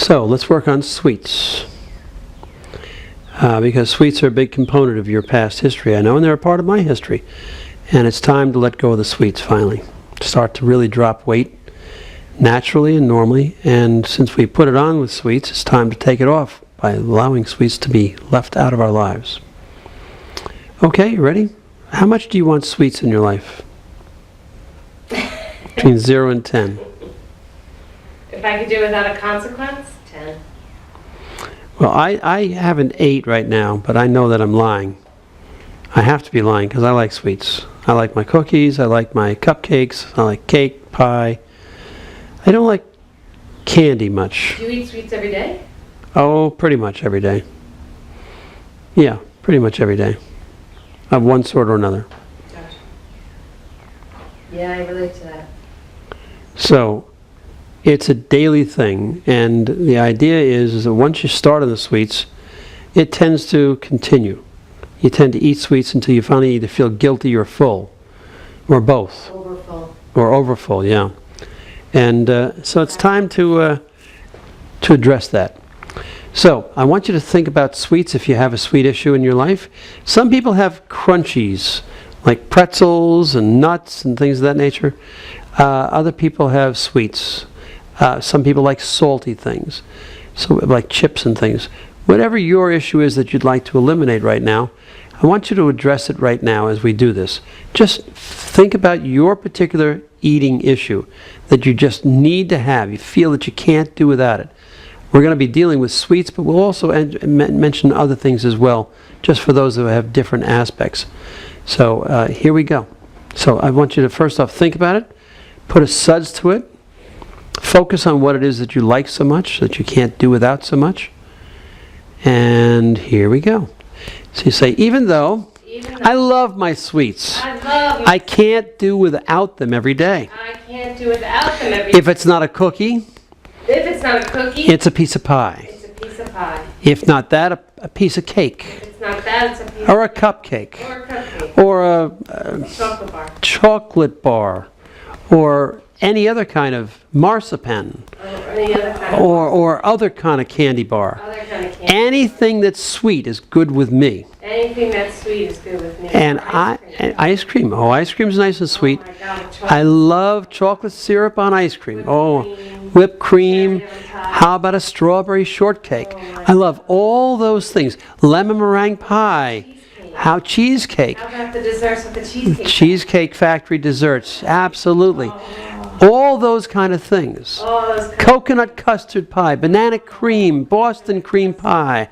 So let's work on sweets. Because sweets are a big component of your past history, I know, and they're a part of my history. And it's time to let go of the sweets finally. Start to really drop weight naturally and normally. And since we put it on with sweets, it's time to take it off by allowing sweets to be left out of our lives. Okay, you ready? How much do you want sweets in your life? Between 0 and 10. If I could do it without a consequence, 10. Well, I have an 8 right now, but I know that I'm lying. I have to be lying because I like sweets. I like my cookies, I like my cupcakes, I like cake, pie. I don't like candy much. Do you eat sweets every day? Oh, pretty much every day. Yeah, pretty much every day. Of one sort or another. Gotcha. Yeah, I relate to that. So, it's a daily thing, and the idea is that once you start on the sweets, it tends to continue. You tend to eat sweets until you finally either feel guilty or full, or both. Overfull. Or overfull, yeah. And so it's time to address that. So I want you to think about sweets if you have a sweet issue in your life. Some people have crunchies, like pretzels and nuts and things of that nature. Other people have sweets. Some people like salty things, so like chips and things. Whatever your issue is that you'd like to eliminate right now, I want you to address it right now as we do this. Just think about your particular eating issue that you just need to have. You feel that you can't do without it. We're going to be dealing with sweets, but we'll also mention other things as well, just for those who have different aspects. So here we go. So I want you to first off think about it, put a suds to it, focus on what it is that you like so much, that you can't do without so much. And here we go. So you say, even though I love my sweets, I can't do without them every day. I can't do without them every day. If it's not a cookie, it's a piece of pie. It's a piece of pie. If not that, a piece of cake. If it's not that, it's a piece or a cupcake. Or a cupcake. Or a chocolate bar. Chocolate bar. Or any other kind of marzipan. Or other kind of candy bar. Anything that's sweet is good with me. Anything that's sweet is good with me. And ice cream. Oh, ice cream's nice and sweet. Oh my God, I love chocolate syrup on ice cream. Whipped cream. How about a strawberry shortcake? I love all those things. Lemon meringue pie. Cheesecake. How about the desserts with the cheesecake? Cheesecake Factory desserts. Absolutely. All those kind of things. Coconut custard pie, banana cream, Boston cream pie,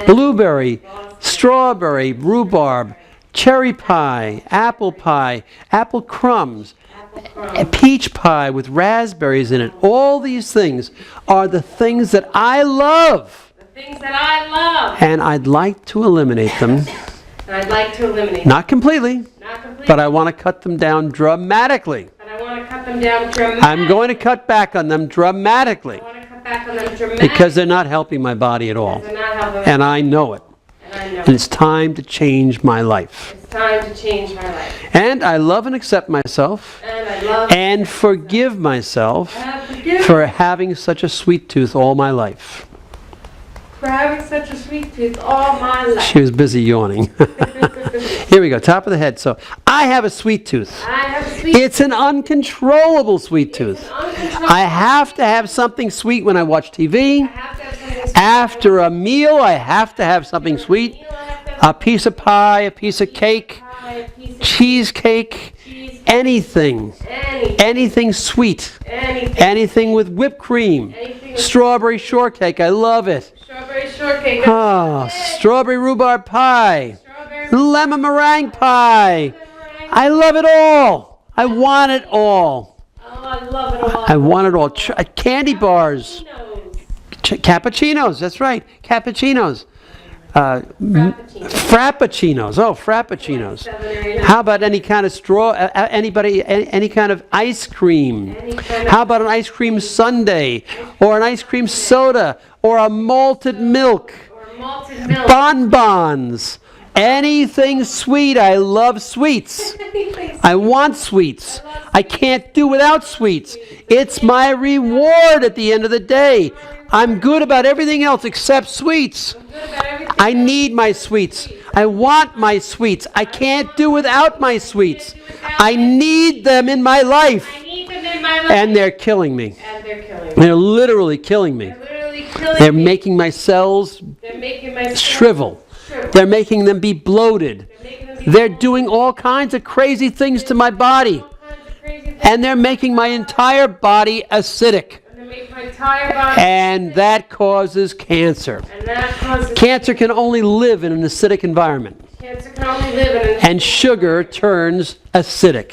blueberry, strawberry, rhubarb, cherry pie, apple crumbs, a peach pie with raspberries in it. All these things are the things that I love. The things that I love. And I'd like to eliminate them. Not completely. But I want to cut them down dramatically. I'm going to cut back on them dramatically. Because they're not helping my body at all. And I know it. And it's time to change my life. And I love and accept myself. And forgive myself for having such a sweet tooth all my life. She was busy yawning. Here we go, top of the head. So, I have a sweet tooth. It's an uncontrollable sweet tooth. I have to have something sweet when I watch TV. After a meal, I have to have something sweet. A piece of pie, a piece of cake, cheesecake, anything. Anything sweet. Anything with whipped cream. Strawberry shortcake, I love it. Strawberry rhubarb pie. Lemon meringue pie. I love it all. I want it all. I want it all. Candy bars. Cappuccinos, that's right. Cappuccinos. Frappuccinos. Oh, frappuccinos. How about any kind of any kind of ice cream? How about an ice cream sundae? Or an ice cream soda? Or a malted milk? Bonbons. Anything sweet, I love sweets. I want sweets. I can't do without sweets. It's my reward at the end of the day. I'm good about everything else except sweets. I need my sweets. I want my sweets. I can't do without my sweets. I need them in my life. And they're killing me. They're literally killing me. They're making my cells shrivel. They're making them be bloated. They're doing all kinds of crazy things to my body. And they're making my entire body acidic. And that causes cancer. Cancer can only live in an acidic environment. And sugar turns acidic.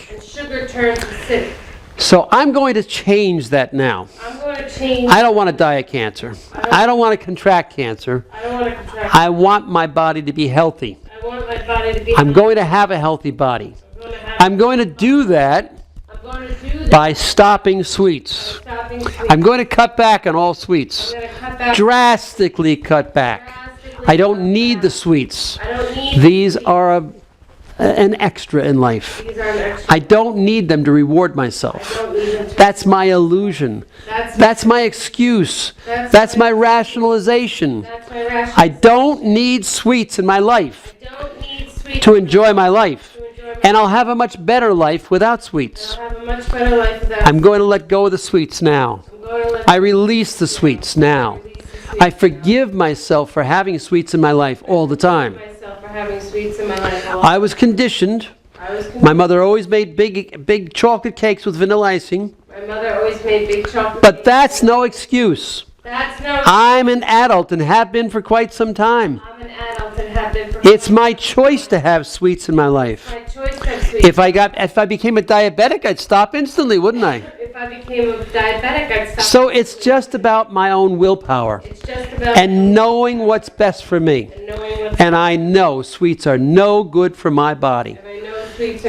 So I'm going to change that now. I don't want to die of cancer. I don't want to contract cancer. I want my body to be healthy. I'm going to have a healthy body. I'm going to do that by stopping sweets. I'm going to cut back on all sweets. Drastically cut back. I don't need the sweets. These are an extra in life. I don't need them to reward myself. That's my illusion. That's my excuse. That's my rationalization. I don't need sweets in my life to enjoy my life. And I'll have a much better life without sweets. I'm going to let go of the sweets now. I release the sweets now. I forgive myself for having sweets in my life all the time. I was conditioned. My mother always made big chocolate cakes with vanilla icing. But that's no excuse. I'm an adult and have been for quite some time. It's my choice to have sweets in my life. If I became a diabetic, I'd stop instantly, wouldn't I? If I became a diabetic, I'd stop. So it's just about my own willpower and knowing what's best for me. And I know sweets are no good for my body.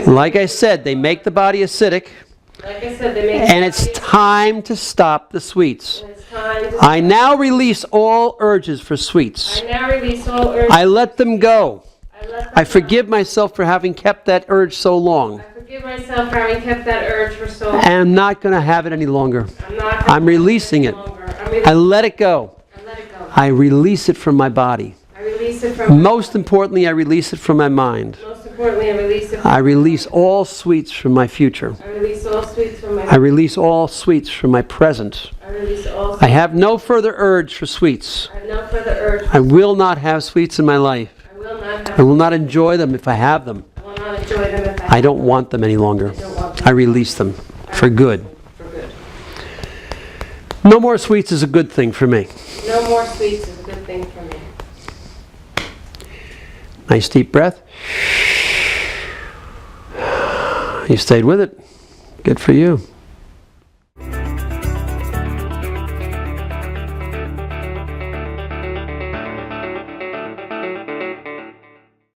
Like I said, they make the body acidic. And it's time to stop the sweets. I now release all urges for sweets. I let them go. I forgive myself for having kept that urge so long. And I'm not going to have it any longer. I'm releasing it. I let it go. I release it from my body. Most importantly, I release it from my mind. I release all sweets from my future. I release all sweets from my present. I have no further urge for sweets. I will not have sweets in my life. I will not enjoy them if I have them. I don't want them any longer. I release them for good. No more sweets is a good thing for me. No more sweets is a good thing for me. Nice deep breath. You stayed with it. Good for you.